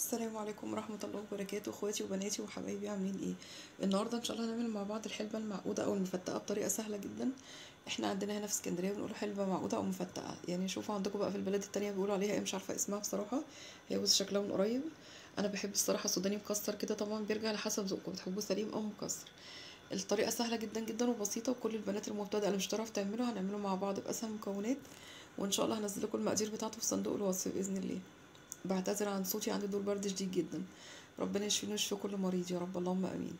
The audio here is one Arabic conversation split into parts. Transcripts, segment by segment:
السلام عليكم ورحمة الله وبركاته، اخواتي وبناتي وحبايبي، عاملين ايه؟ النهارده ان شاء الله هنعمل مع بعض الحلبة المعقودة او المفتقة بطريقة سهلة جدا. احنا عندنا هنا في اسكندرية بنقول حلبة معقودة او مفتقة، يعني شوفوا عندكم بقى في البلاد التانية بيقولوا عليها ايه، مش عارفة اسمها بصراحة. هي بص شكلها من قريب. انا بحب الصراحة السوداني مكسر كده، طبعا بيرجع لحسب ذوقكم، بتحبوه سليم او مكسر. الطريقة سهلة جدا جدا وبسيطة، وكل البنات المبتدئة اللي مش هتعرف تعمله هنعمله مع بعض بأسهل المكونات. وان شاء الله هنزل لكم المقادير بتاعته في صندوق الوصف بإذن الله. بعتذر عن صوتي، عندي دور برد شديد جدا. ربنا يشفينا ويشفي كل مريض يا رب، اللهم امين.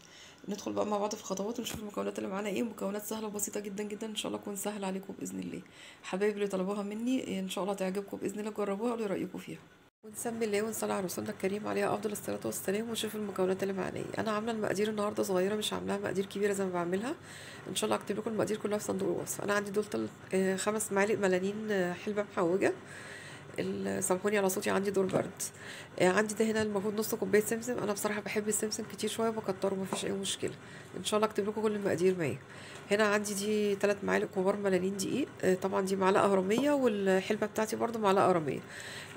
ندخل بقى مع بعض في الخطوات ونشوف المكونات اللي معانا ايه. مكونات سهله وبسيطه جدا جدا، ان شاء الله تكون سهله عليكم باذن الله. حبايبي اللي طلبوها مني ان شاء الله تعجبكم باذن الله، جربوها وقولوا رايكم فيها. ونسمي الله ونصلي على رسولنا الكريم عليه افضل الصلاه والسلام، ونشوف المكونات اللي معانا ايه. انا عامله المقادير النهارده صغيره، مش عاملاها مقادير كبيره زي ما بعملها. ان شاء الله هكتب لكم المقادير كلها في صندوق الوصف. انا عندي دول 5 معالق ملانين حلبه محوجه. سامحوني على صوتي، عندي دور برد. عندي ده هنا المفروض نص كوبايه سمسم. انا بصراحه بحب السمسم كتير شويه، بكتره مفيش اي مشكله. ان شاء الله اكتب لكم كل المقادير معايا. هنا عندي دي 3 معالق كبار ملانين دقيق. طبعا دي معلقه هرميه، والحلبه بتاعتي برضو معلقه هرميه.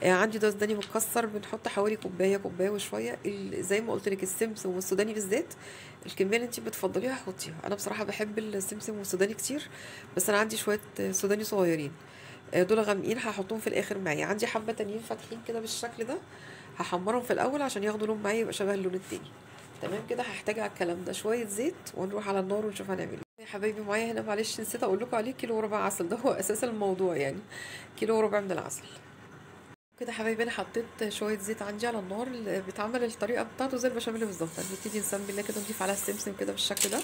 عندي ده سوداني متكسر، بنحط حوالي كوبايه كوبايه وشويه. زي ما قلت لك السمسم والسوداني بالذات الكميه اللي انت بتفضليها حطيها. انا بصراحه بحب السمسم والسوداني كتير، بس انا عندي شويه سوداني صغيرين. دول غامقين هحطهم في الاخر معايا. عندي حبه تانيين فاتحين كده بالشكل ده، هحمرهم في الاول عشان ياخدوا لون معايا، يبقى شبه اللون التاني. تمام كده. هحتاج على الكلام ده شويه زيت، ونروح على النار ونشوف هنعمل ايه. يا حبايبي معايا هنا، معلش نسيت اقول لكم عليه، كيلو وربع عسل. ده هو اساس الموضوع يعني، كيلو وربع من العسل. كده حبايبي انا حطيت شويه زيت عندي على النار. بيتعمل الطريقه بتاعته زي البشاميل بالظبط. هنبتدي نسمي الله كده، نضيف عليها السمسم كده بالشكل ده.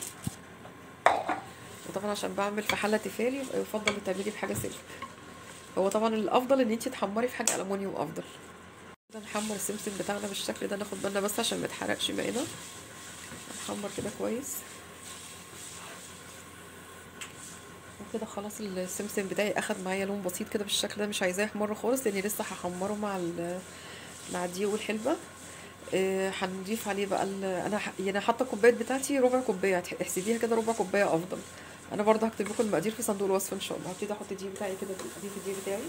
وطبعا عشان بعمل في حله تيفال يفضل تعملي بحاجه سلك. هو طبعا الافضل ان انت تحمري في حاجه الومنيوم افضل. كده نحمر السمسم بتاعنا بالشكل ده، ناخد بالنا بس عشان ما يتحرقش معانا. نحمر كده كويس. وكده خلاص السمسم بتاعي اخد معايا لون بسيط كده بالشكل ده، مش عايزاه يحمر خالص لاني لسه هحمره مع الدقيق والحلبه. هنضيف عليه بقى انا يعني حاطه الكوبايات بتاعتي ربع كوبايه، احسبيها كده ربع كوبايه افضل. انا برضه هكتب لكم المقادير في صندوق الوصف ان شاء الله. هبتدي احط الدقيق بتاعي كده، اضيف الدقيق بتاعي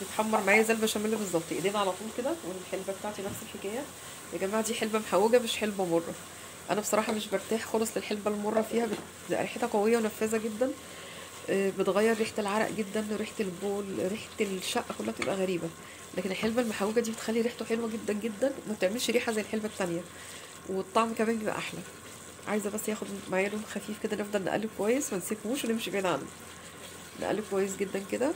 بيتحمر معايا زي البشاميل بالظبط، ايدينا على طول كده. والحلبه بتاعتي نفس الحكايه. يا جماعه دي حلبه محوجه مش حلبه مره. انا بصراحه مش برتاح خالص للحلبه المره، فيها بتبقى ريحتها قويه ونفاذه جدا. بتغير ريحه العرق جدا، ريحه البول، ريحه الشقه كلها بتبقى غريبه. لكن الحلبه المحوجه دي بتخلي ريحته حلوه جدا جدا، ما بتعملش ريحه زي الحلبه التانية. والطعم كمان بيبقى احلى. عايزه بس ياخد معايا لون خفيف كده، نفضل نقلب كويس ما نسيبهوش ونمشي بعيد عنه. نقلب كويس جدا كده،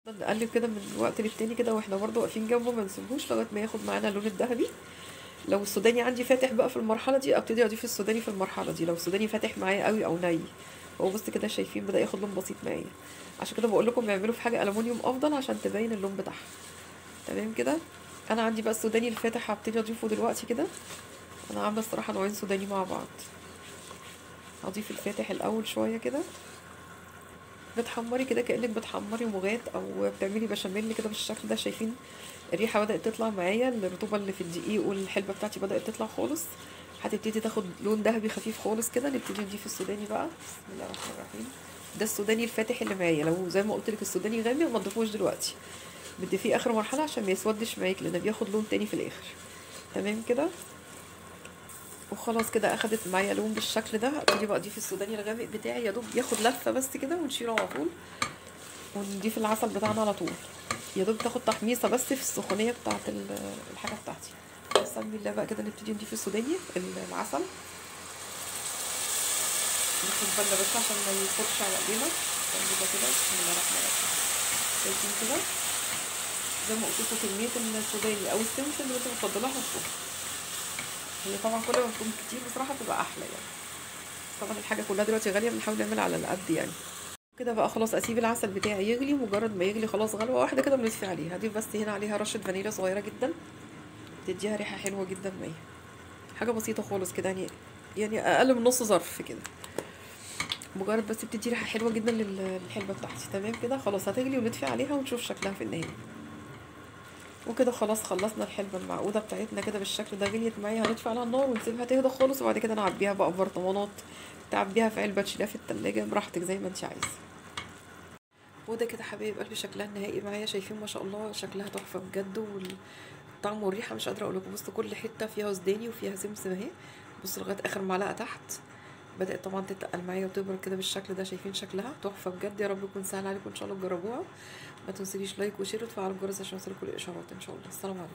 نفضل نقلب كده من وقت للتاني كده، واحنا برضو واقفين جنبه ما نسيبهوش لغايه ما ياخد معانا اللون الذهبي. لو السوداني عندي فاتح بقى في المرحله دي، ابتدي اضيف السوداني في المرحله دي. لو السوداني فاتح معايا قوي او ني، هو بص كده شايفين بدا ياخد لون بسيط معايا. عشان كده بقول لكم اعملوا في حاجه الومنيوم افضل عشان تبين اللون بتاعها. تمام كده. انا عندي بقى السوداني الفاتح هبتدي اضيفه دلوقتي كده. انا عامله الصراحه نوعين سوداني مع بعض. هضيف الفاتح الاول شويه كده. بتحمري كده كأنك بتحمري مغات او بتعملي بشاميل كده بالشكل ده. شايفين الريحه بدأت تطلع معايا، الرطوبه اللي في الدقيق والحلبه بتاعتي بدأت تطلع خالص. هتبتدي تاخد لون ذهبي خفيف خالص كده. نبتدي نضيف السوداني بقى. بسم الله الرحمن الرحيم. ده السوداني الفاتح اللي معايا. لو زي ما قلت لك السوداني غامق ما تضيفوش دلوقتي، بتضيفيه اخر مرحله عشان ما يسودش معاك، لان بياخد لون تاني في الاخر. تمام كده. وخلاص كده اخدت معايا لون بالشكل ده. هبتدي بقى اضيف السوداني الغامق بتاعي، يا دوب ياخد لفه بس كده ونشيله على طول. ونضيف العسل بتاعنا على طول، يا دوب تاخد تحميصه بس في السخونيه بتاعه الحاجه بتاعتي. بسم الله بقى كده نبتدي نضيف السوداني العسل. ناخد بالنا بس عشان ما يفرش على ايدينا. نعمل كده بسم الله الرحمن الرحيم. شايفين كده؟ زي ما قلت لكم كميه السوداني او السمسم اللي انتوا بتفضلوها حطوها. هي طبعا كل ما تكون كتير بصراحه بتبقى احلى يعني. طبعا الحاجه كلها دلوقتي غاليه، بنحاول نعمل على القد يعني. كده بقى خلاص اسيب العسل بتاعي يغلي. مجرد ما يغلي خلاص غلوه واحده كده بنطفي عليه. هضيف بس هنا عليها رشه فانيليا صغيره جدا، تديها ريحه حلوه جدا معايا. حاجه بسيطه خالص كده يعني اقل من نص ظرف كده. مجرد بس بتدي ريحه حلوه جدا للحلبه بتاعتي. تمام كده. خلاص هتغلي ونطفي عليها ونشوف شكلها في النهايه. وكده خلاص خلصنا الحلبه المعقوده بتاعتنا كده بالشكل ده. غليت معايا، هنطفي على النار ونسيبها تهدى خالص، وبعد كده نعبيها بقى في برطمانات، تعبيها في علبه تشيلها في التلاجة براحتك زي ما انت عايزه. وده كده حبايب قلبي شكلها النهائي معايا. شايفين ما شاء الله شكلها تحفه بجد. الطعم والريحه مش قادره اقول لكم. بصوا كل حته فيها سوداني وفيها سمسم اهي. بصوا لغايه اخر معلقه تحت. بدات طبعا تتقل معايا وتبرد كده بالشكل ده. شايفين شكلها تحفه بجد. يا رب يكون سهل عليكم ان شاء الله تجربوها. ما تنسونيش لايك وشير وتفعلوا الجرس عشان يوصلكوا الاشعارات ان شاء الله. السلام عليكم.